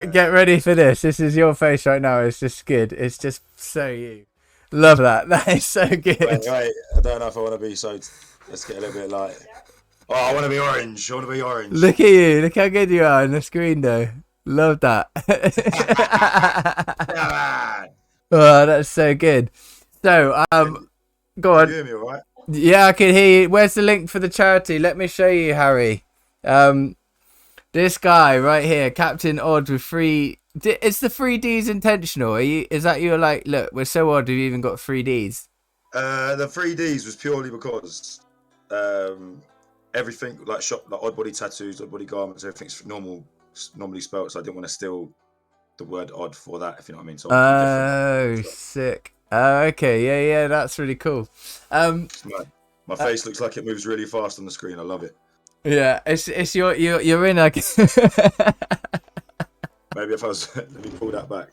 Get ready for this. This is your face right now. It's just good. It's just so you. Love that. That is so good. Wait. I don't know if I want to be so. Let's get a little bit like. Oh, I want to be orange. I want to be orange. Look at you. Look how good you are on the screen, though. Love that. Yeah, Oh, that's so good. So, go man. on. You hear me, all right? Yeah, I can hear you. Where's the link for the charity? Let me show you, Harry. This guy right here, Captain Odd with three. Is the 3Ds intentional? Are you? Is that you? Like, look, we're so odd. We've even got 3Ds. The 3Ds was purely because everything like odd body tattoos, odd body garments, everything's normally spelt. So I didn't want to steal the word odd for that, if you know what I mean. So Oh, sick. Oh, okay. Yeah. That's really cool. My face looks like it moves really fast on the screen. I love it. Yeah, it's you're in. Maybe if I was, let me pull that back.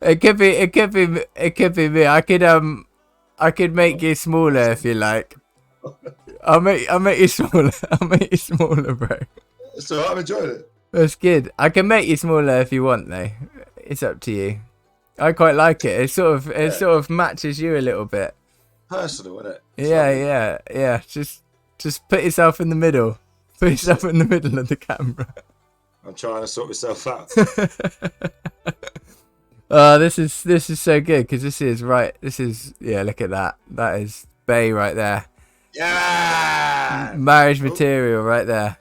It could be me. I could make you smaller if you like. I'll make you smaller. I'll make you smaller, bro. So I'm enjoying it. That's good. I can make you smaller if you want, though. It's up to you. I quite like it. It sort of matches you a little bit. Personal, isn't it? Yeah. Just put yourself in the middle. Put yourself in the middle of the camera. I'm trying to sort myself out. Oh, this is so good because this is look at that. That is Bay right there. Yeah. Marriage material right there.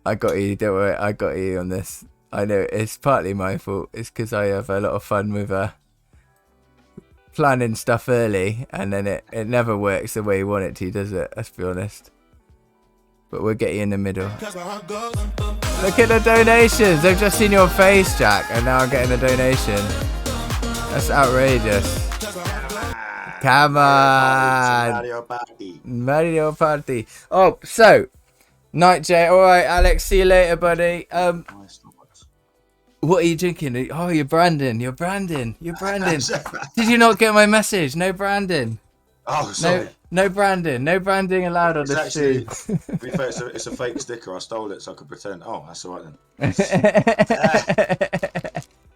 I got you. Don't worry. I got you on this. I know it's partly my fault. It's because I have a lot of fun with planning stuff early, and then it never works the way you want it to, does it? Let's be honest. But we'll get you in the middle. Look at the donations. They've just seen your face, Jack, and now I'm getting a donation. That's outrageous. Come on. Mario Party. Oh, so. Night, Jay. All right, Alex. See you later, buddy. What are you drinking? Oh, you're Brandon. You're Brandon. Did you not get my message? No Brandon. Oh, sorry. No branding. No branding allowed on this shoe. To be fair, it's a fake sticker. I stole it so I could pretend. Oh, that's all right then.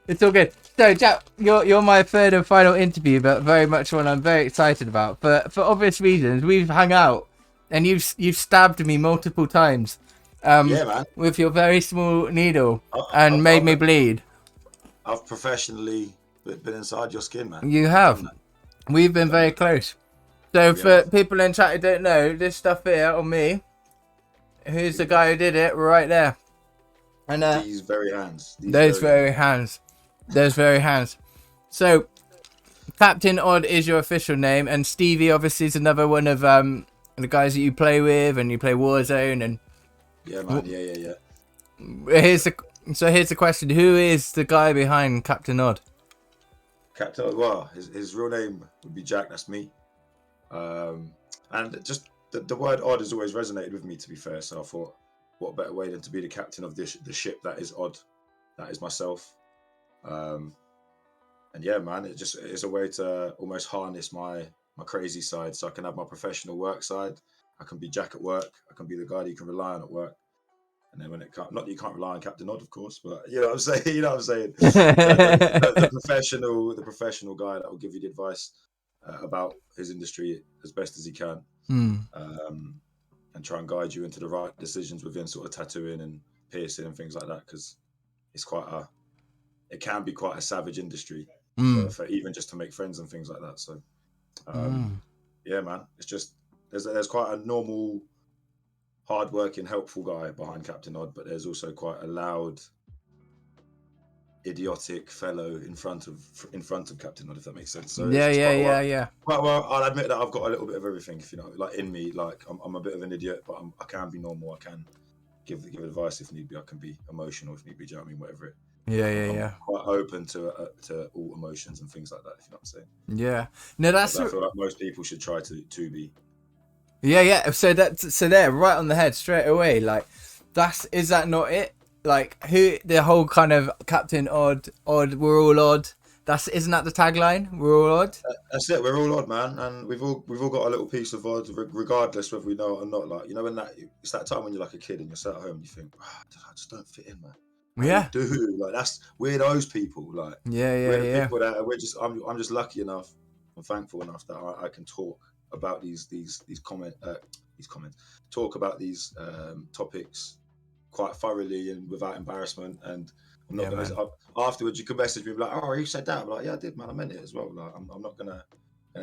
It's all good. So, Jack, you're my third and final interview, but very much one I'm very excited about. For obvious reasons, we've hung out, and you've stabbed me multiple times. Yeah, man. With your very small needle, and made me bleed. I've professionally been inside your skin, man. You have. We've been very close. So for people in chat who don't know, this stuff here on me, who's the guy who did it? Right there. And these very hands. Those very hands. Those very hands. So Captain Odd is your official name, and Stevie obviously is another one of the guys that you play with, and you play Warzone and. Yeah, man. Yeah. Here's the question: who is the guy behind Captain Odd? Captain Odd. Well, his real name would be Jack. That's me. And just the word odd has always resonated with me, to be fair. So I thought, what better way than to be the captain of the ship that is odd, that is myself. And yeah, man, it's a way to almost harness my crazy side, so I can have my professional work side. I can be Jack at work. I can be the guy that you can rely on at work. And then when it comes, not that you can't rely on Captain Odd, of course, but you know what I'm saying. The professional guy that will give you the advice about his industry as best as he can, and try and guide you into the right decisions within sort of tattooing and piercing and things like that, because it can be quite a savage industry for even just to make friends and things like that. So yeah, man, it's just there's quite a normal, hard-working, helpful guy behind Captain Odd, but there's also quite a loud, idiotic fellow in front of Captain Odd, if that makes sense. So yeah. Well, I'll admit that I've got a little bit of everything, if you know, like in me. Like I'm a bit of an idiot, but I can be normal. I can give advice if need be. I can be emotional if need be. Do you know what I mean? Whatever it. Yeah. I'm quite open to all emotions and things like that, if you know what I'm saying. Yeah. No, I feel like most people should try to be. Yeah. So there, right on the head straight away. Like, is that not it? Like, who the whole kind of Captain Odd, we're all odd. Isn't that the tagline? We're all odd. That's it. We're all odd, man, and we've all got a little piece of odd, regardless whether we know it or not. Like, you know, it's that time when you're like a kid and you're sat at home and you think, I just don't fit in, man. Yeah. Like we're those people. Like we're the people that I'm just lucky enough and thankful enough that I can talk about these comments, talk about these topics quite thoroughly and without embarrassment. And I'm not gonna afterwards you can message me like, oh, you said that. I'm like, yeah, I did, man. I meant it as well. Like I'm not gonna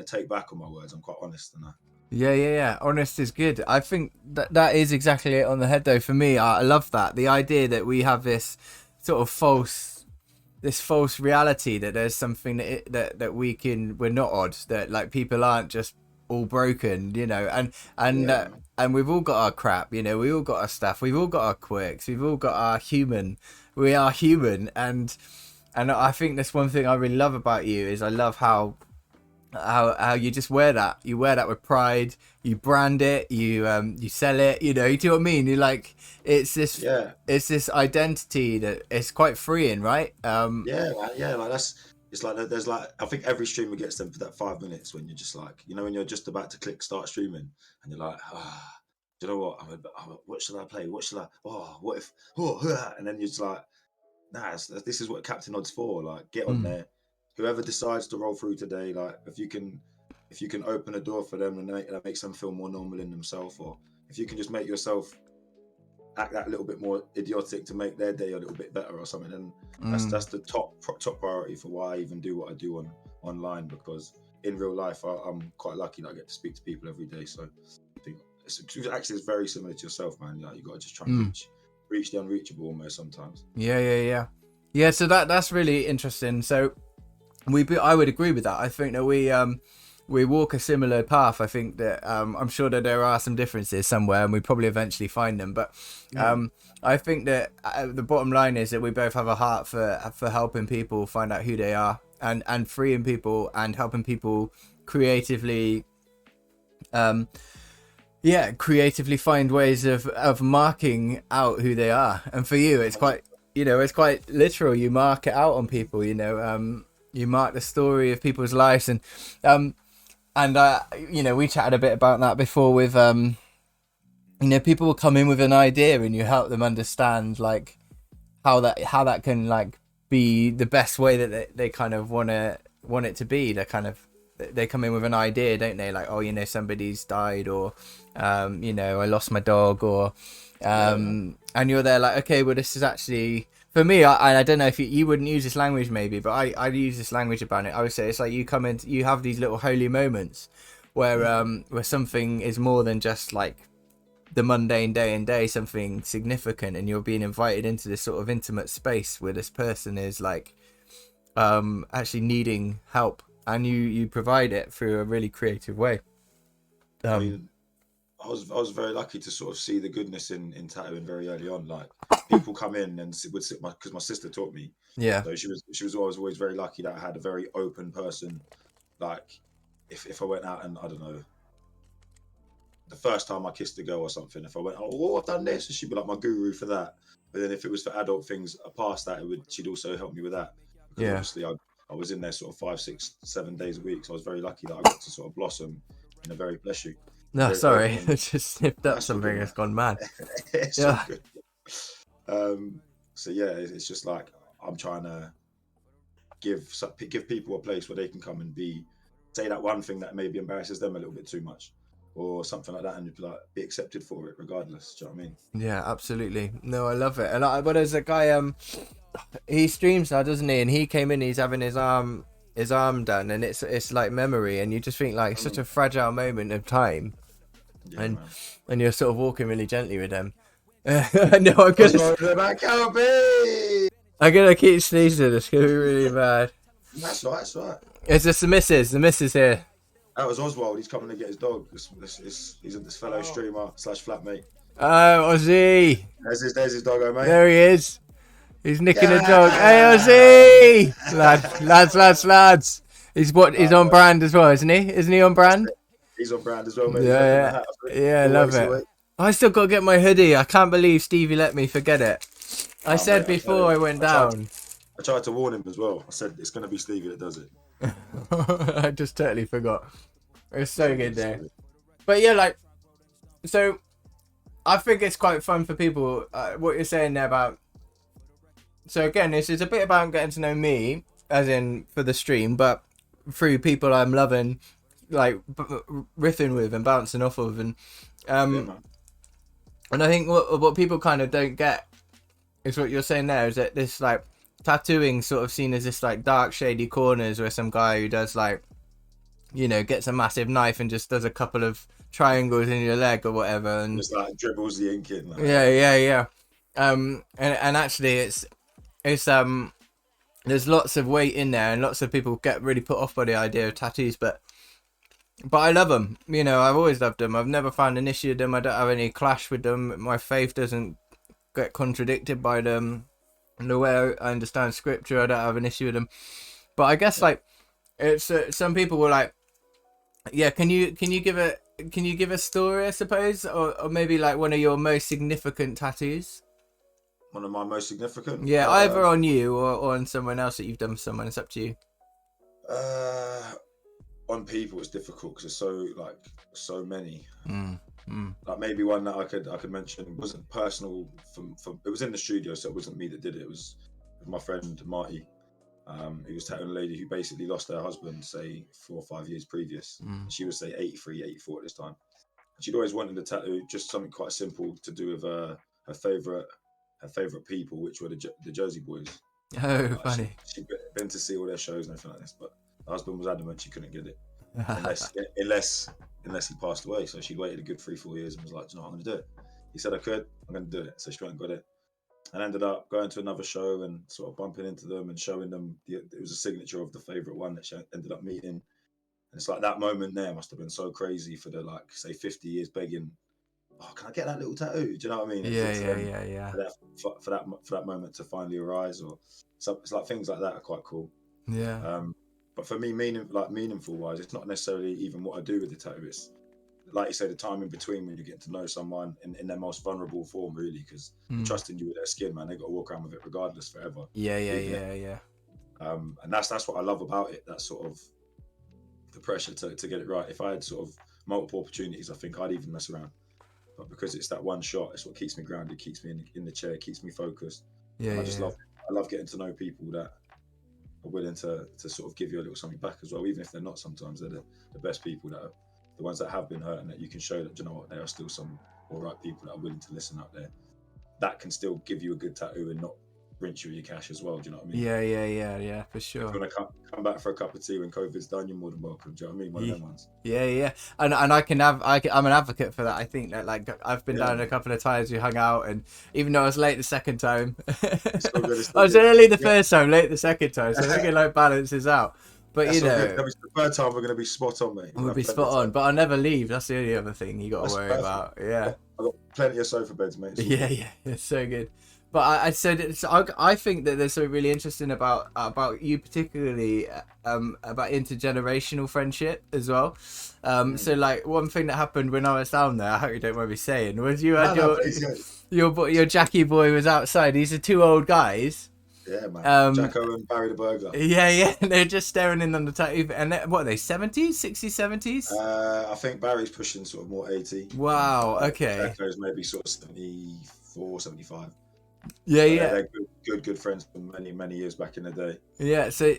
take back on my words. I'm quite honest and Yeah. Honest is good. I think that is exactly it on the head, though. For me, I love that. The idea that we have this sort of false reality that there's something that we're not odd, that like people aren't just all broken, you know, and we've all got our crap, you know, we all got our stuff, we've all got our quirks, we've all got our we are human, and I think that's one thing I really love about you is I love how you just wear that with pride, you brand it, you sell it, you know, do you know what I mean? You like it's this identity that it's quite freeing, right? Like it's like there's like I think every streamer gets them for that 5 minutes when you're just like, you know, when you're just about to click start streaming and you're like, do you know what, what should I play, what if and then you're just like, nah, this is what CaptainODD's for. Like, get on there. Whoever decides to roll through today, like if you can open a door for them and that makes them feel more normal in themselves, or if you can just make yourself act that little bit more idiotic to make their day a little bit better or something, then that's the top priority for why I even do what I do online, because in real life I'm quite lucky that I get to speak to people every day. So I think it's very similar to yourself, man. Like, you got to just try and reach the unreachable almost sometimes. Yeah. So that's really interesting. So I would agree with that. I think that we walk a similar path. I think that I'm sure that there are some differences somewhere, and we probably eventually find them. But I think that the bottom line is that we both have a heart for helping people find out who they are, and freeing people and helping people creatively find ways of marking out who they are. And for you, it's quite literal. You mark it out on people, you know. You mark the story of people's lives, and you know, we chatted a bit about that before with you know, people will come in with an idea and you help them understand like how that can like be the best way that they kind of want it to be. They come in with an idea, don't they? Like, oh, you know, somebody's died, or you know, I lost my dog, or and you're there like, okay, well, this is actually, for me, I don't know if you wouldn't use this language maybe, but I use this language about it. I would say it's like you come in, you have these little holy moments where something is more than just like the mundane day, something significant, and you're being invited into this sort of intimate space where this person is like actually needing help, and you provide it through a really creative way. I mean, I was very lucky to sort of see the goodness in tattooing very early on. Like, people come in and would sit, because my sister taught me. Yeah. So she was always very lucky that I had a very open person. Like, if I went out and I don't know, the first time I kissed a girl or something, if I went, oh, I've done this, and she'd be like my guru for that. But then if it was for adult things past that, she'd also help me with that. Because obviously I was in there sort of 5, 6, 7 days a week. So I was very lucky that I got to sort of blossom in a very, bless you. No, sorry, I just snipped up something that's gone mad. Yeah. So yeah, it's just like I'm trying to give people a place where they can come and say that one thing that maybe embarrasses them a little bit too much, or something like that, and like be accepted for it regardless. Do you know what I mean? Yeah, absolutely. No, I love it. And but there's a guy, he streams now, doesn't he? And he came in, he's having his arm done, and it's like memory, and you just think like such a fragile moment of time. Yeah, and you're sort of walking really gently with them. No, I'm gonna keep sneezing. It's gonna be really bad. That's right. It's just the missus here. That was Oswald. He's coming to get his dog. He's this fellow streamer / flatmate. Oh, Ozzy. There's his doggo, mate. There he is. He's nicking a dog. Hey, Ozzy! Lads. He's on brand as well, isn't he? Isn't he on brand? He's on brand as well, mate. Yeah, I love it. I still got to get my hoodie. I can't believe Stevie let me forget it. I said before I went down. I tried to warn him as well. I said it's going to be Stevie that does it. I just totally forgot. It's so good there. But yeah, like, so I think it's quite fun for people. What you're saying there about so again, this is a bit about getting to know me, as in for the stream, but through people I'm loving, like riffing with and bouncing off of, and man. and I think what people kind of don't get is what you're saying there, is that this like tattooing sort of seen as this like dark shady corners where some guy who does like, you know, gets a massive knife and just does a couple of triangles in your leg or whatever, and just like dribbles the ink in. Like, yeah. And actually it's there's lots of weight in there, and lots of people get really put off by the idea of tattoos, but I love them. You know, I've always loved them. I've never found an issue with them. I don't have any clash with them. My faith doesn't get contradicted by them. And the way I understand scripture, I don't have an issue with them. But I guess like it's some people were like, yeah, can you give a story, I suppose, or maybe like one of your most significant tattoos? One of my most significant. Yeah, either on you or on someone else that you've done for someone. It's up to you. On people, it's difficult because there's so many. Like maybe one that I could mention. It wasn't personal. It was in the studio, so it wasn't me that did it. It was with my friend Marty. He was tattooing a lady who basically lost her husband, say 4 or 5 years previous. She was say 83, 84 at this time. And she'd always wanted a tattoo, just something quite simple to do with her favorite people, which were the Jersey Boys. Oh, funny. She'd been to see all their shows and everything like this, but her husband was adamant she couldn't get it unless he passed away. So she waited a good 3-4 years and was like, "No, I'm going to do it." He said, "I could. I'm going to do it." So she went and got it, and ended up going to another show and sort of bumping into them and showing them. It was a signature of the favorite one that she ended up meeting. And it's like that moment there must have been so crazy for the like say 50 years begging, "Oh, can I get that little tattoo?" Do you know what I mean? Yeah. For that moment to finally arise, or so it's like things like that are quite cool. Yeah. But for me, meaningful wise, it's not necessarily even what I do with the tattoo. It's like you say, the time in between when you're getting to know someone in their most vulnerable form, really, because they're trusting you with their skin, man. They got to walk around with it regardless forever. Yeah. And that's what I love about it. That sort of the pressure to get it right. If I had sort of multiple opportunities, I think I'd even mess around. But because it's that one shot, it's what keeps me grounded, keeps me in the chair, keeps me focused. Yeah. I love getting to know people that are willing to sort of give you a little something back as well, even if they're not. Sometimes they're the best people, that are the ones that have been hurt, and that you can show that, you know what, there are still some all right people that are willing to listen out there, that can still give you a good tattoo and not rinse you with your cash as well. Do you know what I mean? Yeah, for sure. If you want to come back for a cup of tea when COVID's done, you're more than welcome. Do you know what I mean? One of them ones. Yeah. And I'm an advocate for that. I think that like I've been down a couple of times, we hung out, and even though I was late the second time, I was early the first time, late the second time, so I think it like balances out. But that's you know, the third time we're going to be spot on, mate. We'll be spot on, but I'll never leave. That's the only other thing you got to worry about. Yeah. I've got plenty of sofa beds, mate. Yeah, it's so good. But I said, I think that there's something really interesting about you, particularly about intergenerational friendship as well. So like one thing that happened when I was down there, I hope you don't mind me saying, was you had your Jackie boy was outside. These are two old guys. Yeah, man. Jacko and Barry the Burglar. Yeah. And they're just staring in on the tattoo. And what are they, 70s, 60s, 70s? I think Barry's pushing sort of more 80. Wow, okay. Jacko's maybe sort of 74, 75. Yeah. They're good friends from many years back in the day. Yeah, so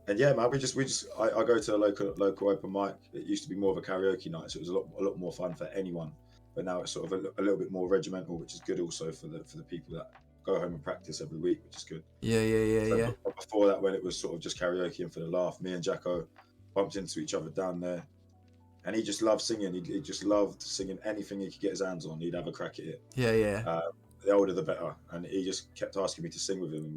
and yeah, man, I go to a local open mic. It used to be more of a karaoke night, so it was a lot more fun for anyone. But now it's sort of a little bit more regimental, which is good also for the people that go home and practice every week, which is good. Yeah. But before that, when it was sort of just karaoke and for the laugh, me and Jacko bumped into each other down there, and he just loved singing. He just loved singing anything he could get his hands on. He'd have a crack at it. Yeah. The older the better, and he just kept asking me to sing with him, and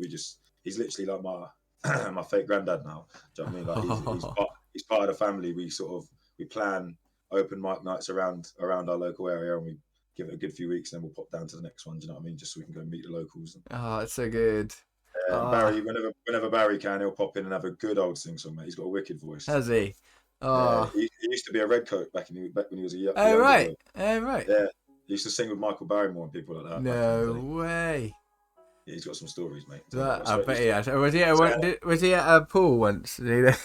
he's literally like my fake granddad now. Do you know what I mean? Like he's part of the family. We plan open mic nights around our local area, and we give it a good few weeks, and then we'll pop down to the next one. Do you know what I mean? Just so we can go meet the locals. Oh, it's so good. Barry, whenever Barry can, he'll pop in and have a good old sing song, mate. He's got a wicked voice. Has he? Oh, he used to be a redcoat back when he was a young. Oh right. Yeah, he used to sing with Michael Barrymore and people like that. No way. Yeah, he's got some stories, mate. I bet he has. Was he at a pool once? Yeah.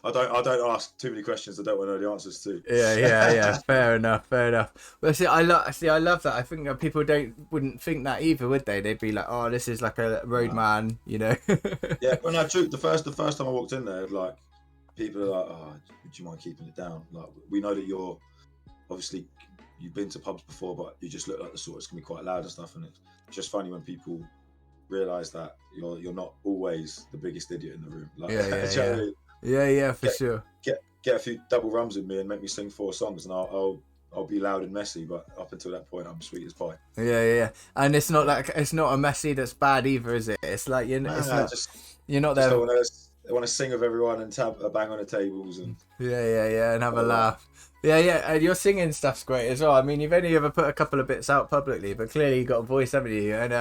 I don't ask too many questions I don't want to know the answers to. Yeah. Fair enough. Well, I love that. I think that people wouldn't think that either, would they? They'd be like, "Oh, this is like a roadman," you know. Yeah, well, no, true. The first time I walked in there, like, people are like, "Oh, would you mind keeping it down?" Like, we know that you're obviously, you've been to pubs before, but you just look like the sort that's gonna be quite loud and stuff. And it's just funny when people realise that you're not always the biggest idiot in the room. Like, Yeah, for sure. Get a few double rums in me and make me sing 4 songs, and I'll be loud and messy. But up until that point, I'm sweet as pie. Yeah. And it's not like, it's not a messy that's bad either, is it? It's like you're not there. I want to sing with everyone and bang on the tables and and have a laugh. Yeah, and your singing stuff's great as well. I mean, you've only ever put a couple of bits out publicly, but clearly you got a voice, haven't you? And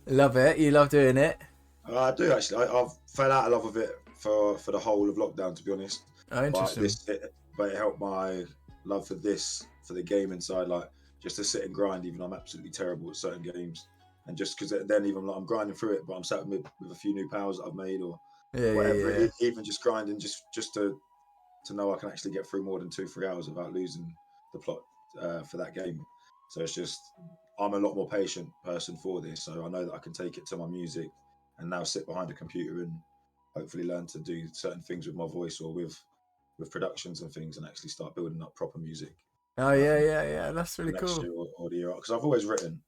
love it. You love doing it. I do, actually. I've fell out of love with it for the whole of lockdown, to be honest. Oh, interesting. But it helped my love for the game inside, like, just to sit and grind, even though I'm absolutely terrible at certain games. And just because then even like I'm grinding through it, but I'm sat with a few new pals that I've made or whatever. Even just grinding, just to know I can actually get through more than 2-3 hours without losing the plot for that game. So it's just, I'm a lot more patient person for this, so I know that I can take it to my music and now sit behind a computer and hopefully learn to do certain things with my voice or with productions and things, and actually start building up proper music. Oh yeah, that's really cool. Or the year, because I've always written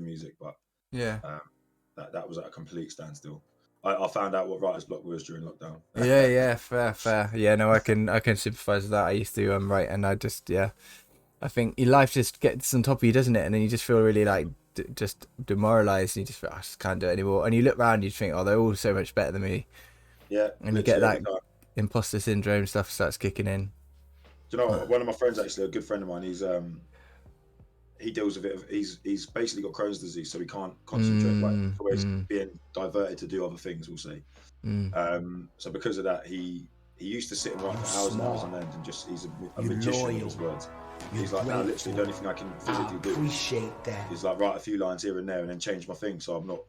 music, but that was at a complete standstill. I found out what writer's block was during lockdown. Yeah, fair. Yeah, no, I can sympathise with that. I used to write, and I just I think your life just gets on top of you, doesn't it? And then you just feel really like just demoralised, and you just feel, I just can't do it anymore. And you look around, you think, oh, they're all so much better than me. Yeah, and you get that imposter syndrome stuff starts kicking in. Do you know what? One of my friends, actually, a good friend of mine, he deals with it. He's basically got Crohn's disease, so he can't concentrate. Like, always being diverted to do other things, we'll say. So because of that, he used to sit and write for hours and hours on end, and just, he's a magician in his words. He's like, now literally the only thing I can physically do is like write a few lines here and there and then change my thing, so I'm not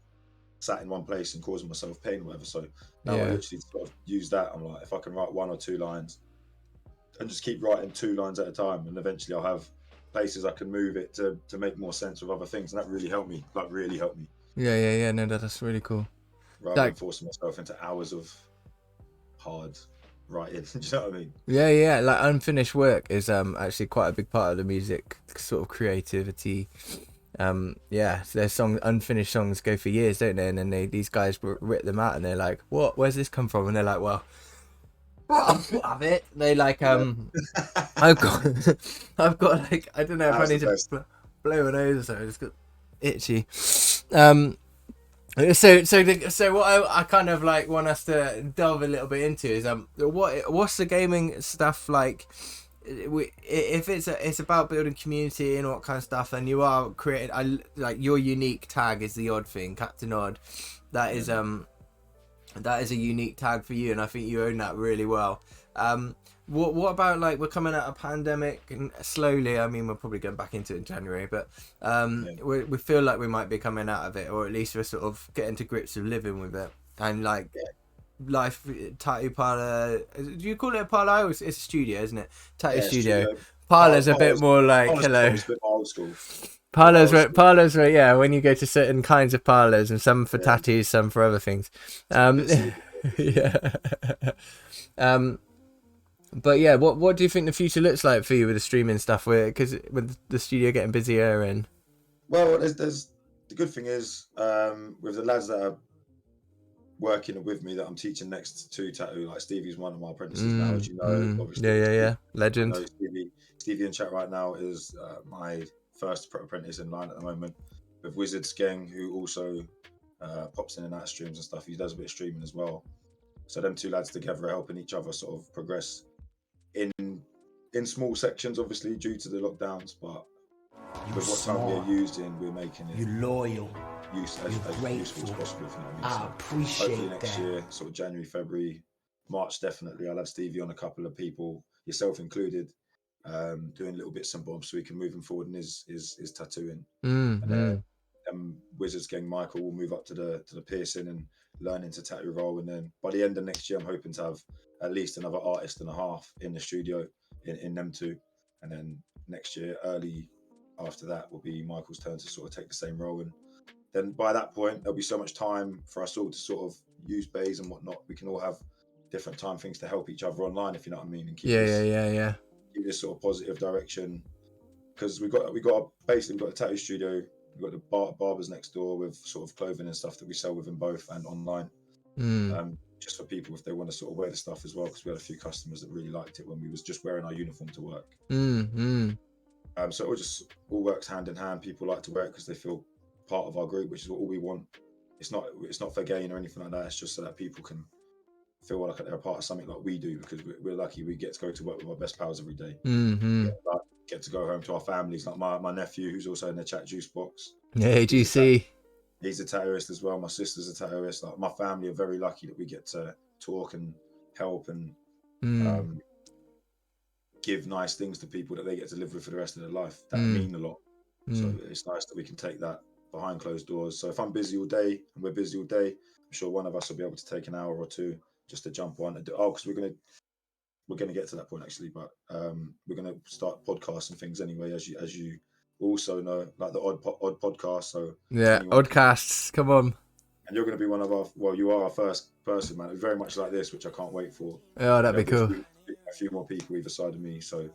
sat in one place and causing myself pain or whatever. So now I literally sort of use that. I'm like, if I can write 1 or 2 lines and just keep writing 2 lines at a time, and eventually I'll have places I can move it to make more sense with other things, and that really helped me. Yeah. No, that's really cool. Rather than forcing myself into hours of hard writing. Do you know what I mean? Yeah. Like, unfinished work is actually quite a big part of the music sort of creativity. There's unfinished songs go for years, don't they? And then these guys rip them out, and they're like, "What? Where's this come from?" And they're like, "Well, have it." They like, I've got like, I don't know if I need to blow my nose or something. It's got itchy. So what I kind of like want us to delve a little bit into is what's the gaming stuff like? If it's about building community and all that kind of stuff, then you are creating. Like, your unique tag is the odd thing, CaptainODD. That is a unique tag for you, and I think you own that really well. What about, like, we're coming out of pandemic and slowly, I mean, we're probably going back into it in January, but we feel like we might be coming out of it, or at least we're sort of getting to grips with living with it. And like, life, tattoo parlor, do you call it a parlor? It's a studio, isn't it? Tattoo studio. Parlor's a bit more like, hello. Old school. Parlors, right? When you go to certain kinds of parlors, and some for tattoos, some for other things. But yeah, what do you think the future looks like for you with the streaming stuff? Because with the studio getting busier and. Well, there's the good thing is, with the lads that are working with me that I'm teaching next to tattoo, like Stevie's one of my apprentices now, as you know. Obviously, yeah, legend. Stevie in chat right now is my first apprentice in line at the moment. With Wizards Gang, who also pops in and out of streams and stuff. He does a bit of streaming as well. So them 2 lads together are helping each other sort of progress in small sections, obviously due to the lockdowns, but with what time we're using, we're making it as useful as possible. If you know what I mean. I appreciate hopefully next year, sort of January, February, March, definitely I'll have Stevie on a couple of people, yourself included, doing little bits and bobs, so we can move him forward in his tattooing. And Wizards gang Michael will move up to the piercing and learn into tattoo roll. And then by the end of next year, I'm hoping to have at least another artist and a half in the studio in them two. And then next year, early after that, will be Michael's turn to sort of take the same role. And then by that point, there'll be so much time for us all to sort of use bays and whatnot. We can all have different time things to help each other online, if you know what I mean, and keep keep this sort of positive direction. Because we've got a tattoo studio, we've got the barbers next door with sort of clothing and stuff that we sell within both and online. Just for people if they want to sort of wear the stuff as well, because we had a few customers that really liked it when we was just wearing our uniform to work. So it all works hand in hand. People like to wear it because they feel part of our group, which is all we want. It's not for gain or anything like that. It's just so that people can feel like they're a part of something like we do, because we're lucky we get to go to work with our best pals every day. Get to go home to our families. Like my nephew, who's also in the chat juice box. Hey, GC. He's a tattooist as well. My sister's a tattooist. Like, my family are very lucky that we get to talk and help and give nice things to people that they get to live with for the rest of their life. That mean a lot. So it's nice that we can take that behind closed doors. So if I'm busy all day and we're busy all day, I'm sure one of us will be able to take an hour or two just to jump on. Because we're gonna get to that point actually, but we're gonna start podcasts and things anyway, as you also know, like the odd podcast. So yeah, oddcasts, come on. And you're going to be one of our, you are our first person, man. It's very much like this, which I can't wait for. Oh, that'd be cool. A few more people either side of me, so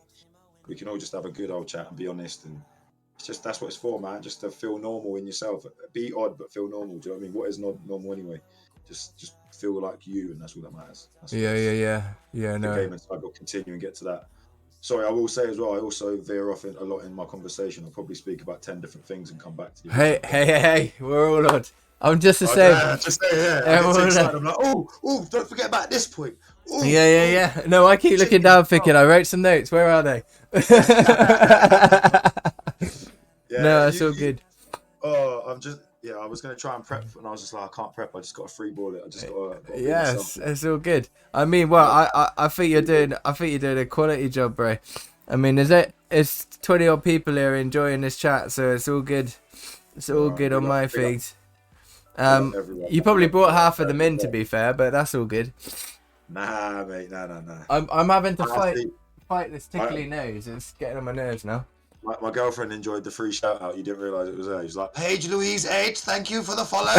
we can all just have a good old chat and be honest. And it's just, that's what it's for, man. Just to feel normal in yourself. Be odd, but feel normal. Do you know what I mean? What is not normal anyway? Just feel like you, and that's all that matters. Yeah. No. The game, and so I've got to continue and get to that. Sorry, I will say as well, I also veer off a lot in my conversation. I'll probably speak about 10 different things and come back to you. Hey, we're all on. I'm just the same. I get too excited. I'm like, oh, don't forget about this point. Ooh, yeah. No, I keep looking down thinking, I wrote some notes. Where are they? No, it's all good. I was going to try and prep, and I was just like, I can't prep. I just got to freeball it. I just got to yes, it's all good. I mean, well, I think you're doing a quality job, bro. I mean, it's 20 odd people here enjoying this chat, so it's all good. It's all good on my feed. You probably brought half of them in, to be fair, but that's all good. Nah, mate, nah. I'm having to fight this tickly nose. It's getting on my nerves now. My girlfriend enjoyed the free shout out. You didn't realise it was her. She's like, Paige Louise H, thank you for the follow.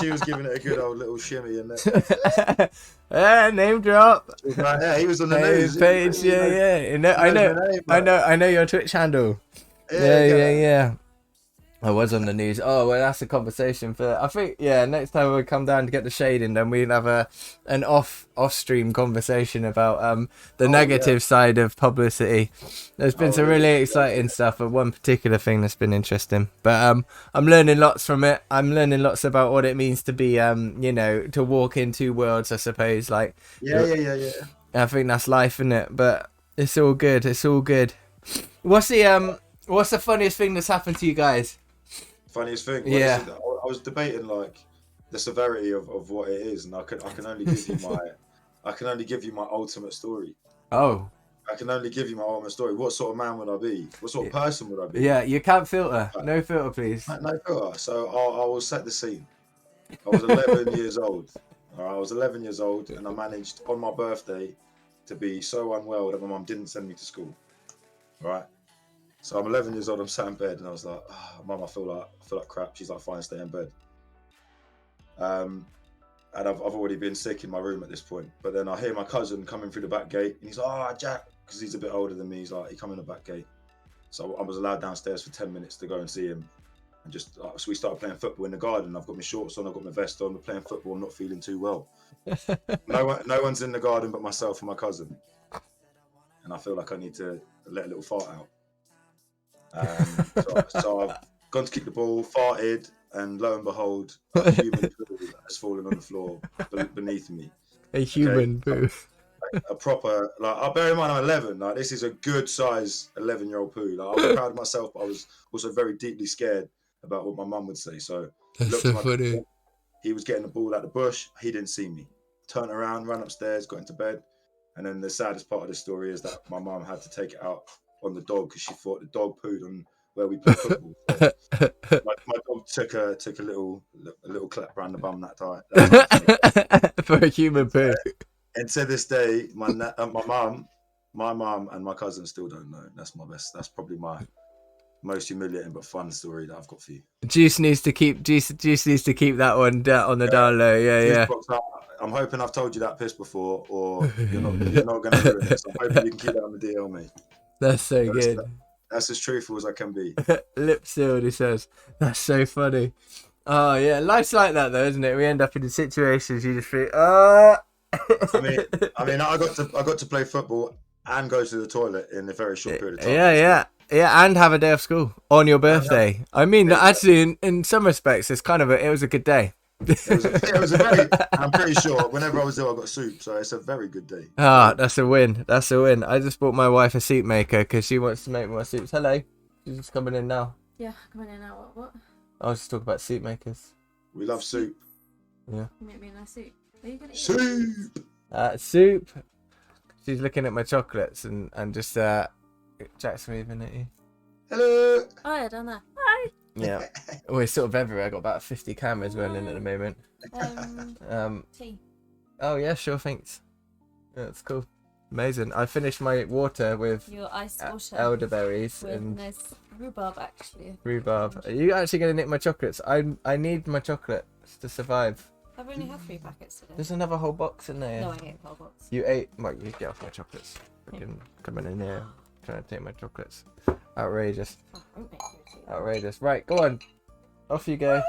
she was giving it a good old little shimmy in there. Name drop. Like, yeah, he was on the news. Paige, I know your Twitch handle. Yeah. I was on the news. Oh, well, that's a conversation for, I think, next time we'll come down to get the shade in, then we'll have an off-stream conversation about the negative side of publicity. There's been some really exciting stuff, but one particular thing that's been interesting. But I'm learning lots from it. I'm learning lots about what it means to be, to walk in two worlds, I suppose. Like, yeah. I think that's life, isn't it? But it's all good. It's all good. What's the funniest thing that's happened to you guys? Funniest thing? Well, I was debating like the severity of what it is, and I can only give you my ultimate story. Oh. I can only give you my ultimate story. What sort of man would I be? What sort of person would I be? Yeah, you can't filter. No filter, please. No filter. So I will set the scene. I was 11 years old. I was 11 years old, and I managed on my birthday to be so unwell that my mum didn't send me to school. Right. So I'm 11 years old, I'm sat in bed, and I was like, Mum, I feel like crap. She's like, fine, stay in bed. And I've already been sick in my room at this point. But then I hear my cousin coming through the back gate, and he's like, Jack, because he's a bit older than me. He's like, he come in the back gate. So I was allowed downstairs for 10 minutes to go and see him. And so we started playing football in the garden. I've got my shorts on, I've got my vest on, we're playing football, I'm not feeling too well. No one's in the garden but myself and my cousin. And I feel like I need to let a little fart out. So I've gone to kick the ball, farted, and lo and behold, a human poo has fallen on the floor beneath me. A human poo. Like a proper, I'll bear in mind I'm 11. Like, this is a good size 11-year-old poo. Like, I was proud of myself, but I was also very deeply scared about what my mum would say. So that's so funny. He was getting the ball out the bush. He didn't see me. Turned around, ran upstairs, got into bed. And then the saddest part of the story is that my mum had to take it out on the dog because she thought the dog pooed where we play football. So my dog took a little clap around the bum that night. For a human poo. And to this day, my mum and my cousin still don't know. That's probably my most humiliating but fun story that I've got for you. Juice needs to keep that one on the down low. Yeah. I'm hoping I've told you that piss before, or you're not going to ruin it. So I'm hoping you can keep that on the DL, mate. That's so good. That's as truthful as I can be. Lip sealed, he says. That's so funny. Oh yeah, life's like that though, isn't it? We end up in the situations you just feel. I mean, I got to play football and go to the toilet in a very short period of time. Yeah, and have a day of school on your birthday. I mean, actually, in some respects, it was a good day. It was a very. I'm pretty sure whenever I was there, I got soup, so it's a very good day. That's a win. That's a win. I just bought my wife a soup maker because she wants to make my soups. Hello, she's just coming in now. Yeah, coming in now. What? I was just talking about soup makers. We love soup. Yeah. Make me a nice soup. Are you gonna eat soup? Soup. She's looking at my chocolates and just Jack's moving at you. Hello. Oh yeah, down there. Hi. Yeah. We're sort of everywhere. I've got about 50 cameras running at the moment. Tea. Oh yeah, sure, thanks. Yeah, that's cool. Amazing. I finished my water with your iced water elderberries with and nice rhubarb actually. Rhubarb. Are you actually gonna nick my chocolates? I need my chocolates to survive. I've only had 3 packets today. There's another whole box in there. No, I ate the whole box. You ate. Well, you get off my chocolates. Fucking coming in here, trying to take my chocolates. Outrageous. Outrageous. Right, go on. Off you go.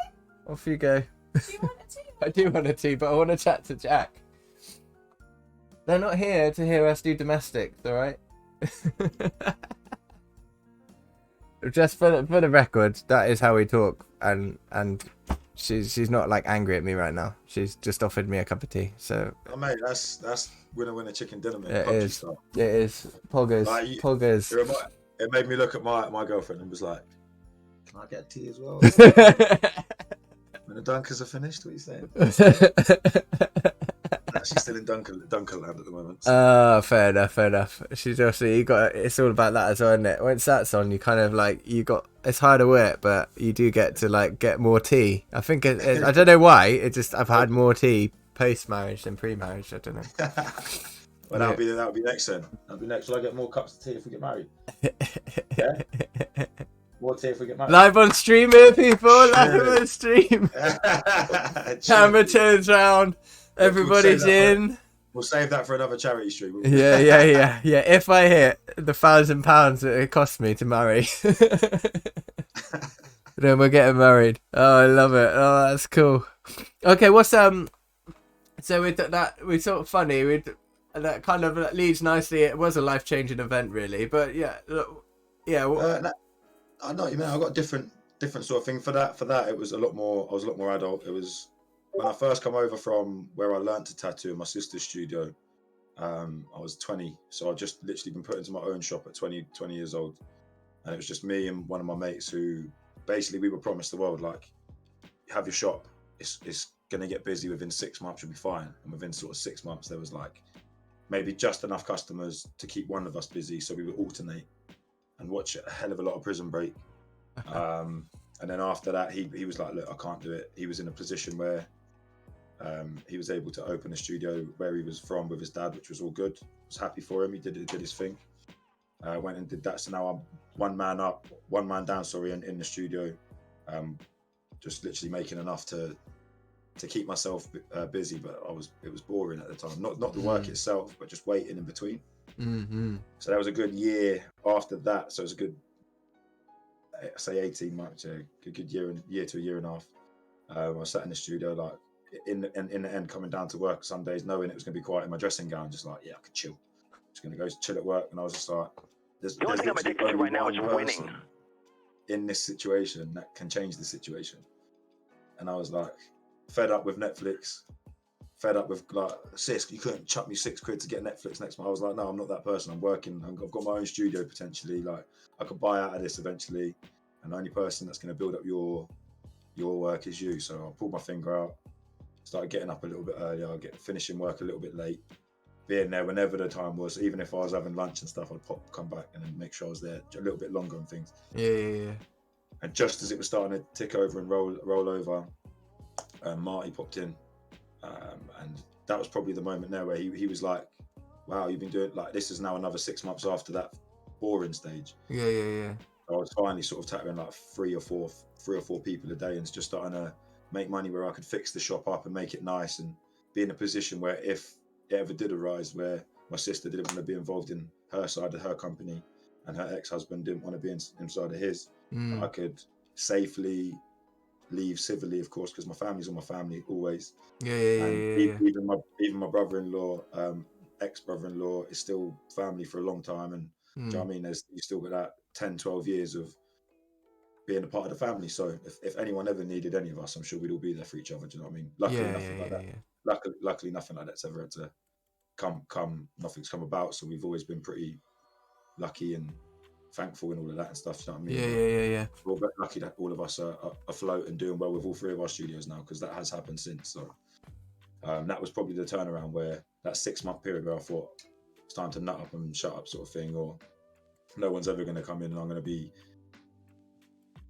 Off you go. Do you want a tea? I do want a tea, but I want to chat to Jack. They're not here to hear us do domestics, alright? Just for the record, that is how we talk, and she's not like angry at me right now. She's just offered me a cup of tea. So mate, that's winner chicken dinner, mate. It is. Poggers. Like, Poggers. It made me look at my girlfriend and was like, "Can I get a tea as well?" When the dunkers are finished, what are you saying? She's still in Dunkerland at the moment. So. Fair enough. She's obviously it's all about that as well, isn't it? Once that's on, you kind of like it's harder work, but you do get to like get more tea. I think I don't know why. I've had more tea post marriage than pre marriage. I don't know. Well, that'll be next then. That'll be next. Will I get more cups of tea if we get married? Yeah. More tea if we get married. Live on stream here, people. Live on stream. Camera turns round. Everybody's in. We'll save that for another charity stream. Yeah. If I hit the £1,000 that it cost me to marry, then we're getting married. Oh, I love it. Oh, that's cool. Okay, what's So we sort of funny. That kind of leads nicely. It was a life-changing event, really. But yeah. I know, I got different sort of thing for that. For that, it was I was a lot more adult. It was when I first come over from where I learned to tattoo in my sister's studio. I was 20, so I'd just literally been put into my own shop at 20 years old, and it was just me and one of my mates who basically we were promised the world. Like, have your shop. It's gonna get busy within 6 months. You'll be fine. And within sort of 6 months, there was like maybe just enough customers to keep one of us busy, so we would alternate and watch a hell of a lot of Prison Break. And then after that, he was like, look, I can't do it. He was in a position where he was able to open a studio where he was from with his dad, which was all good. I was happy for him. He did his thing. Went and did that. So now I'm one man down, in the studio. Just literally making enough to keep myself busy, but it was boring at the time. Not the work itself, but just waiting in between. Mm-hmm. So that was a good year after that. So it was a good, say 18 months, a good year to a year and a half. I was sat in the studio, like in the end, coming down to work some days, knowing it was going to be quiet in my dressing gown, just like, yeah, I could chill. Just going to go chill at work, and I was just like, there's literally only right now is winning in this situation that can change the situation. And I was like, fed up with Netflix, fed up with like, sis, you couldn't chuck me £6 to get Netflix next month. I was like, no, I'm not that person. I'm working. I've got my own studio potentially. Like, I could buy out of this eventually, and the only person that's going to build up your work is you. So I pulled my finger out, started getting up a little bit earlier, finishing work a little bit late, being there whenever the time was. Even if I was having lunch and stuff, I'd come back and then make sure I was there a little bit longer and things. Yeah. And just as it was starting to tick over and roll over, Marty popped in, and that was probably the moment there where he was like, "Wow, you've been doing like this is now another 6 months after that boring stage." Yeah. I was finally sort of tackling like three or four people a day and just starting to make money where I could fix the shop up and make it nice and be in a position where if it ever did arise where my sister didn't want to be involved in her side of her company and her ex-husband didn't want to be inside of his, I could safely leave civilly, of course, because my family's all my family always. Even my brother-in-law, ex-brother-in-law is still family for a long time, and do you know what I mean? You still got that 10-12 years of being a part of the family. So if anyone ever needed any of us, I'm sure we'd all be there for each other. Do you know what I mean? Luckily, nothing like that. Luckily, nothing like that's ever had to nothing's come about. So we've always been pretty lucky and thankful and all of that and stuff. Do you know what I mean? Yeah. We're very lucky that all of us are afloat and doing well with all three of our studios now, because that has happened since. So that was probably the turnaround, where that 6-month period where I thought it's time to nut up and shut up sort of thing, or no one's ever going to come in and I'm going to be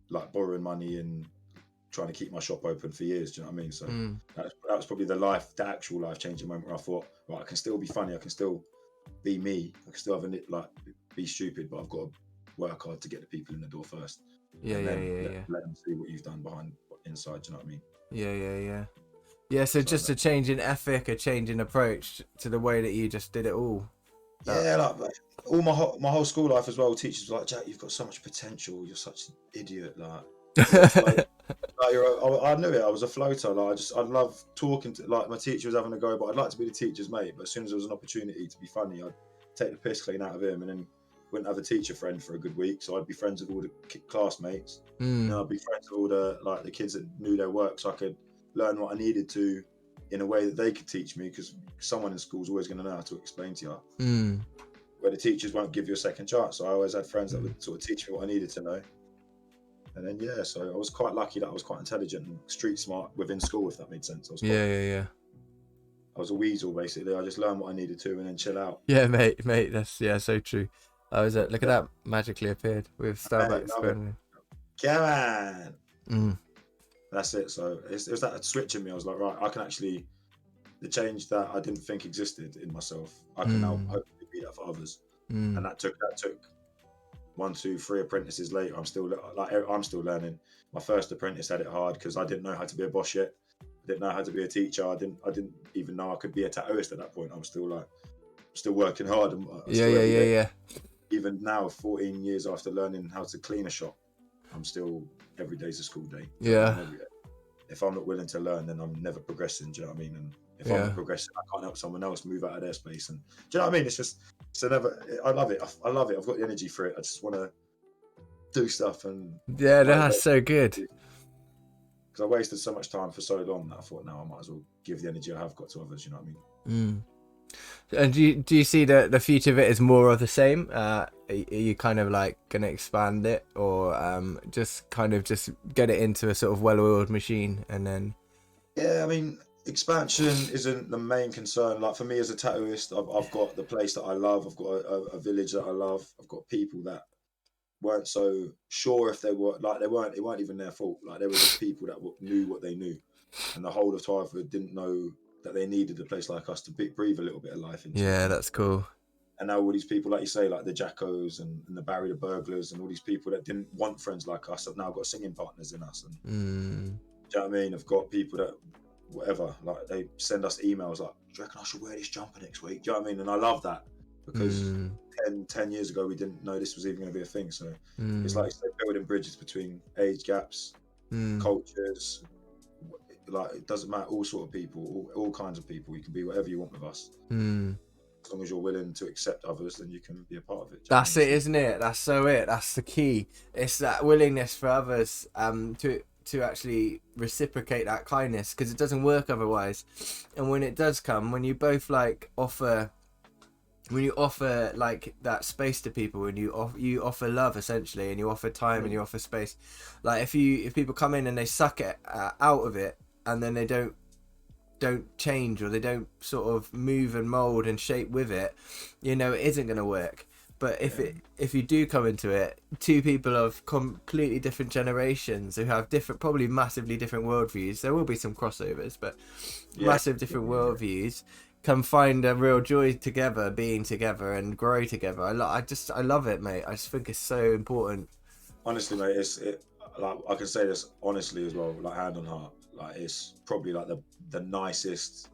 like borrowing money and trying to keep my shop open for years. Do you know what I mean? So that was probably the actual life changing moment where I thought, right, I can still be funny, I can still be me, I can still have be stupid, but I've got to work hard to get the people in the door first. Let them see what you've done inside. Do you know what I mean? Yeah. So just a change in ethic, a change in approach to the way that you just did it all. Like all my whole school life as well. Teachers were like, "Jack, you've got so much potential. You're such an idiot." I knew it. I was a floater. I love talking to, like, my teacher was having a go, but I'd like to be the teacher's mate. But as soon as there was an opportunity to be funny, I'd take the piss clean out of him, and then wouldn't have a teacher friend for a good week. So I'd be friends with all the classmates. And I'd be friends with all the kids that knew their work, so I could learn what I needed to in a way that they could teach me, because someone in school is always going to know how to explain to you. Where the teachers won't give you a second chance. So I always had friends that would sort of teach me what I needed to know. And then so I was quite lucky that I was quite intelligent and street smart within school, if that made sense. I was I was a weasel, basically. I just learned what I needed to and then chill out. Yeah, mate, that's so true. I was look at that, magically appeared with Starbucks. Come on. That's it. So it was that switch in me. I was like, right, I can actually, the change that I didn't think existed in myself, I can now hopefully be that for others. And that took 1, 2, 3 apprentices later. I'm still learning. My first apprentice had it hard because I didn't know how to be a boss yet. I didn't know how to be a teacher. I didn't even know I could be a tattooist at that point. I'm still working hard. Yeah. Even now, 14 years after learning how to clean a shop, I'm still, every day's a school day. Yeah. If I'm not willing to learn, then I'm never progressing. Do you know what I mean? And if I'm not progressing, I can't help someone else move out of their space. And do you know what I mean? I love it. I love it. I've got the energy for it. I just want to do stuff. And that's so good. Because I wasted so much time for so long that I thought, now I might as well give the energy I have got to others. You know what I mean? And do you see the future of it is more of the same? Are you kind of like going to expand it, or just get it into a sort of well-oiled machine and then? Yeah, I mean, expansion isn't the main concern. Like for me as a tattooist, I've got the place that I love. I've got a village that I love. I've got people that weren't so sure if they were, like, it weren't even their fault. Like there were just people that knew what they knew, and the whole of Twyford didn't know that they needed a place like us to breathe a little bit of life into. Yeah, that's cool. And now all these people, like you say, like the Jackos and the Barry the Burglars, and all these people that didn't want friends like us have now got singing partners in us. And do you know what I mean? I've got people that, whatever, like they send us emails like, "Do you reckon I should wear this jumper next week?" Do you know what I mean? And I love that, because 10 years ago we didn't know this was even going to be a thing. So it's like building bridges between age gaps, cultures. Like it doesn't matter, all sort of people, all kinds of people. You can be whatever you want with us. As long as you're willing to accept others, then you can be a part of it. That's it, isn't it? That's so it. That's the key. It's that willingness for others to actually reciprocate that kindness, because it doesn't work otherwise. And when it does come, when you both offer like that space to people, when you offer love essentially, and you offer time and you offer space, like if people come in and they suck it out of it, and then they don't don't change, or they don't sort of move and mold and shape with it, you know, it isn't going to work. But if you do come into it, two people of completely different generations who have different, probably massively different worldviews, there will be some crossovers, but massive different worldviews, can find a real joy together, being together and grow together. I love it, mate. I just think it's so important. Honestly, mate, like I can say this honestly as well, like hand on heart, like it's probably like the nicest,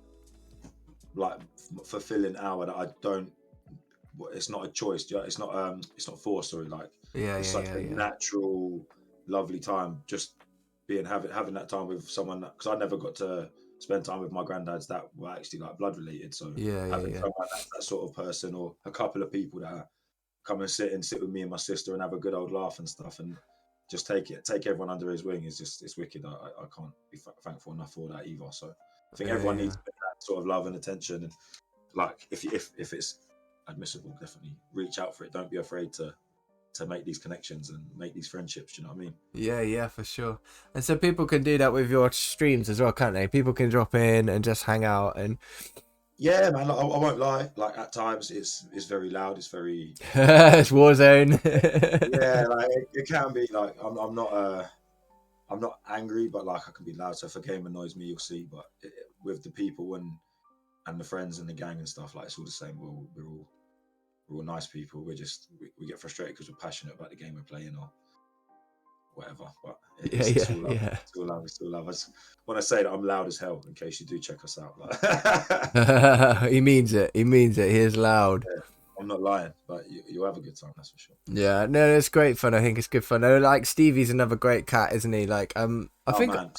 like fulfilling hour that I don't. It's not a choice. It's not forced. Sorry, like it's such a natural, lovely time. Just having that time with someone, because I never got to spend time with my granddads that were actually like blood related. So having someone that's that sort of person, or a couple of people that come and sit with me and my sister and have a good old laugh and stuff, and just take everyone under his wing is just, it's wicked. I can't be thankful enough for that either. So I think everyone needs that sort of love and attention, and like if it's admissible, definitely reach out for it. Don't be afraid to make these connections and make these friendships. You know what I mean? Yeah, for sure. And so people can do that with your streams as well, can't they? People can drop in and just hang out and. Yeah, man. Like, I won't lie. Like at times, it's very loud. It's very. It's war zone. Yeah, like it can be. Like I'm not angry, but like I can be loud. So if a game annoys me, you'll see. But with the people and the friends and the gang and stuff, like it's all the same. We're all nice people. We get frustrated because we're passionate about the game we're playing or whatever. But it's all love. It's all love. It's still love. I just want to say that I'm loud as hell in case you do check us out. Like. He means it. He is loud. Yeah, I'm not lying, but you'll have a good time. That's for sure. Yeah, no, it's great fun. I think it's good fun. Like Stevie's another great cat, isn't he? Like I think. Man.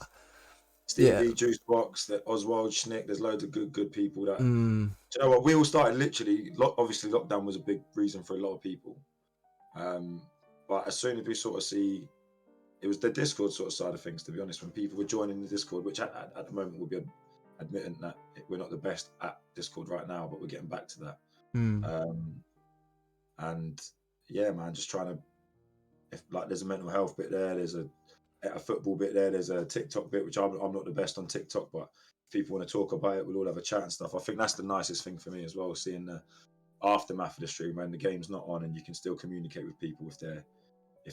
Stevie, Juicebox, the Oswald, Schnick. There's loads of good people that. Do you know what? We all started literally. Obviously, lockdown was a big reason for a lot of people. But as soon as we sort of see, it was the Discord sort of side of things. To be honest, when people were joining the Discord, which at the moment we'll be admitting that we're not the best at Discord right now, but we're getting back to that. And yeah, man, just trying to. If like there's a mental health bit there, there's a football bit there, there's a TikTok bit, which I'm not the best on TikTok, but if people want to talk about it, we'll all have a chat and stuff. I think that's the nicest thing for me as well, seeing the aftermath of the stream when the game's not on and you can still communicate with people if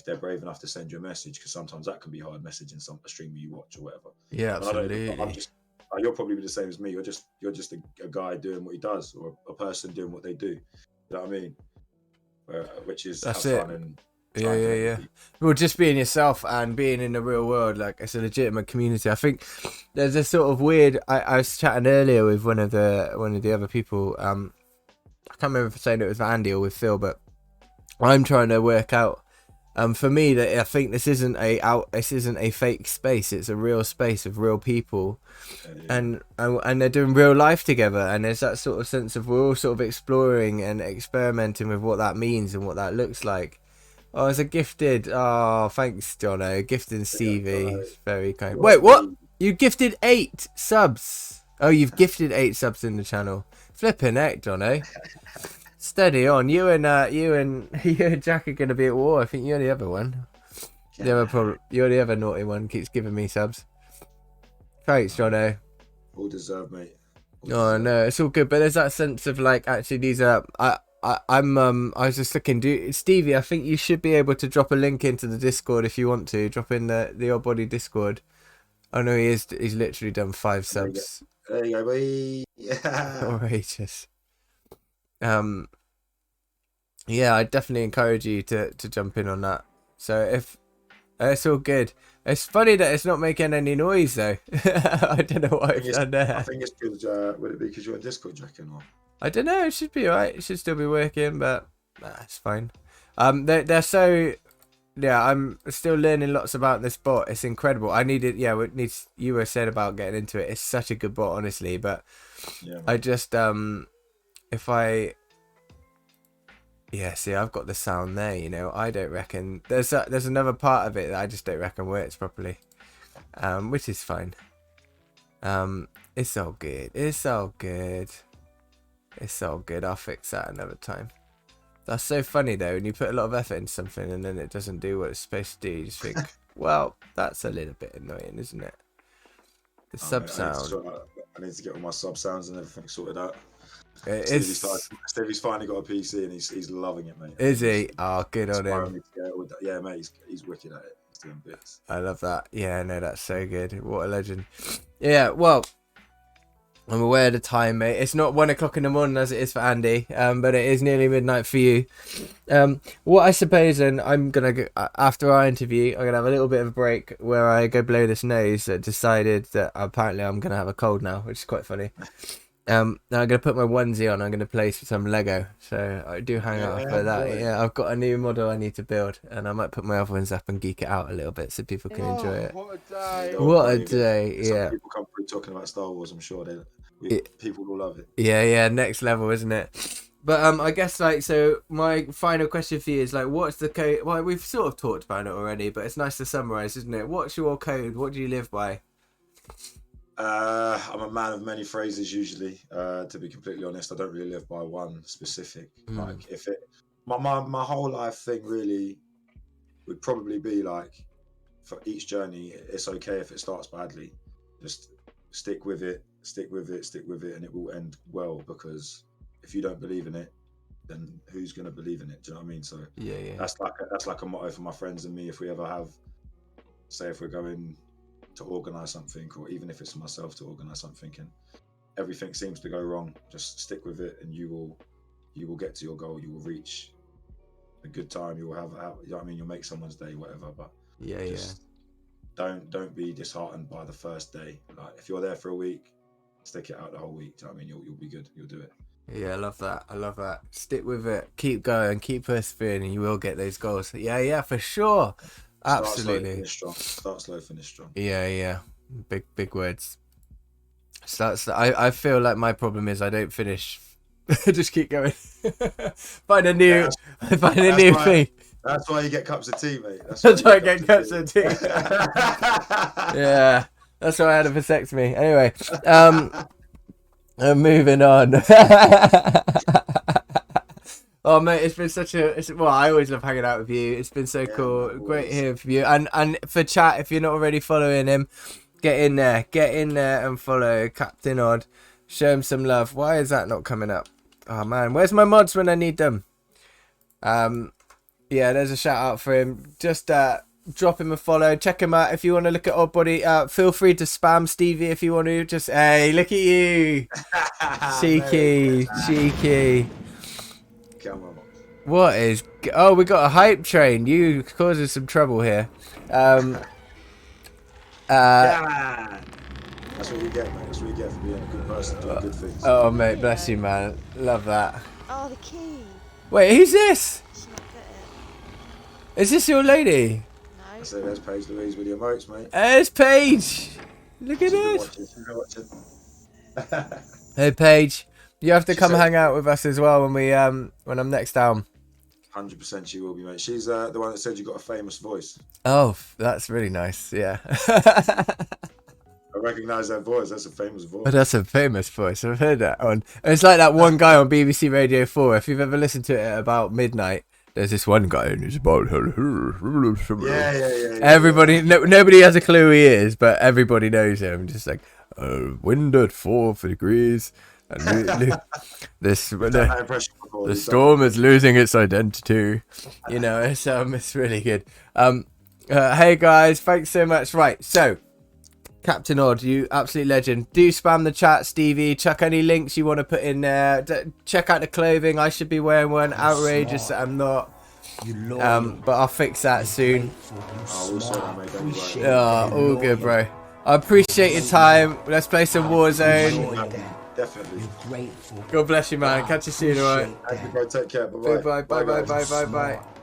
they're brave enough to send you a message, because sometimes that can be hard messaging a streamer you watch or whatever. Yeah, absolutely. You'll probably be the same as me. You're just a guy doing what he does, or a person doing what they do. You know what I mean? Which is that's have it. Fun and Yeah. Well, just being yourself and being in the real world, like it's a legitimate community. I think there's a sort of weird. I was chatting earlier with one of the other people. I can't remember if saying it was Andy or with Phil, but I'm trying to work out. For me, that I think this isn't a fake space. It's a real space of real people, and they're doing real life together. And there's that sort of sense of we're all sort of exploring and experimenting with what that means and what that looks like. Oh, it's a gifted. Oh, thanks, Jono. Gifting Stevie. It's very kind. Wait, what? You gifted 8 subs. Oh, you've gifted 8 subs in the channel. Flipping heck, Jono. Steady on. You and Jack are gonna be at war. I think you're the other one. You're the other naughty one. Keeps giving me subs. Thanks, Jono. All deserved, mate. Oh no, it's all good. But there's that sense of like, actually, these are. I was just looking, Stevie, I think you should be able to drop a link into the Discord if you want to. Drop in the Odd Body Discord. Oh no, he's literally done 5 subs. There you go, boy. Yeah. Outrageous. Yeah, I definitely encourage you to jump in on that. So if it's all good. It's funny that it's not making any noise though. I don't know what I've done there. I think it's good. Would it be because you're on Discord, Jack, or? I don't know. It should be alright. It should still be working, but it's fine. They're so. Yeah, I'm still learning lots about this bot. It's incredible. You were saying about getting into it. It's such a good bot, honestly. But yeah, I just see, I've got the sound there. You know, I don't reckon there's another part of it that I just don't reckon works properly, which is fine. It's all good. It's all good. It's all good. I'll fix that another time. That's so funny though, when you put a lot of effort into something and then it doesn't do what it's supposed to do. You just think, well, that's a little bit annoying, isn't it? The sub sound. I need to get all my sub sounds and everything sorted out. Stevie's finally got a PC and he's loving it, mate. Is he? Oh, good on him. Yeah, mate, he's wicked at it. He's doing bits. I love that. Yeah, no, that's so good. What a legend. Yeah, well, I'm aware of the time, mate. It's not 1 o'clock in the morning as it is for Andy, but it is nearly midnight for you. What I suppose, and I'm gonna go, after our interview, I'm gonna have a little bit of a break where I go blow this nose. That decided that apparently I'm gonna have a cold now, which is quite funny. Now I'm gonna put my onesie on. I'm gonna play some Lego. So I do hang out for that. Boy. Yeah, I've got a new model I need to build, and I might put my other ones up and geek it out a little bit so people can enjoy it. What a day! What a day! Yeah. Some people come through talking about Star Wars. I'm sure people will love it. Yeah, next level, isn't it? But I guess like, so my final question for you is like, what's the code? Well, we've sort of talked about it already, but it's nice to summarize, isn't it? What's your code? What do you live by? I'm a man of many phrases usually. To be completely honest, I don't really live by one specific. Like if it, my whole life thing really would probably be like, for each journey, it's okay if it starts badly. Just stick with it, and it will end well. Because if you don't believe in it, then who's gonna believe in it? Do you know what I mean? So Yeah. that's like a motto for my friends and me. If we ever have, say, if we're going to organize something, or even if it's myself to organize something and everything seems to go wrong, just stick with it and you will get to your goal. You will reach a good time. You will have, you know what I mean, you'll make someone's day, whatever. But don't be disheartened by the first day. Like if you're there for a week, stick it out the whole week. Do you know what I mean? You'll be good. You'll do it. Yeah, I love that. Stick with it. Keep going. Keep persevering, and you will get those goals. Yeah, for sure. Absolutely. Start slow, finish strong. Yeah. Big words. I feel like my problem is I don't finish. Just keep going. Find a new thing. That's why you get cups of tea, mate. That's why I get cups of tea. Yeah, that's why I had a vasectomy. Anyway, I'm moving on. Oh mate, it's been well, I always love hanging out with you. It's been so cool. Great hearing from you. And for chat, if you're not already following him, get in there and follow CaptainODD. Show him some love. Why is that not coming up? Oh man, where's my mods when I need them? Yeah, there's a shout out for him. Just drop him a follow. Check him out if you want to look at Odd Body. Feel free to spam Stevie if you want to. Just hey, look at you, cheeky. What is? Oh, we got a hype train. You causing some trouble here. That's what you get, mate. That's what you get for being a good person, doing good things. Oh, mate, bless you, man. Love that. Oh, the key. Wait, who's this? She's not got it. Is this your lady? No. So there's Paige Louise with your emotes, mate. There's Paige. Look at this. She's been watching. Hey, Paige. You have to come hang out with us as well when I'm next down. 100% she will be, mate. She's the one that said you got a famous voice. Oh, that's really nice. Yeah. I recognise that voice. That's a famous voice. But that's a famous voice. I've heard that on. It's like that one guy on BBC Radio 4. If you've ever listened to it at about midnight, there's this one guy and he's about. Yeah. Everybody, nobody has a clue who he is, but everybody knows him. Just like wind at 4 degrees. And the storm is losing its identity. You know, it's really good. Hey guys, thanks so much. Right, so CaptainODD, you absolute legend. Do spam the chat, Stevie. Chuck any links you want to put in there. Check out the clothing. I should be wearing one. Outrageous that I'm not. But I'll fix that soon. All good, bro. I appreciate your time. Let's play some Warzone. Definitely. God bless you, man. Catch you soon, alright? Thank you, bro. Take care. Bye-bye. Bye.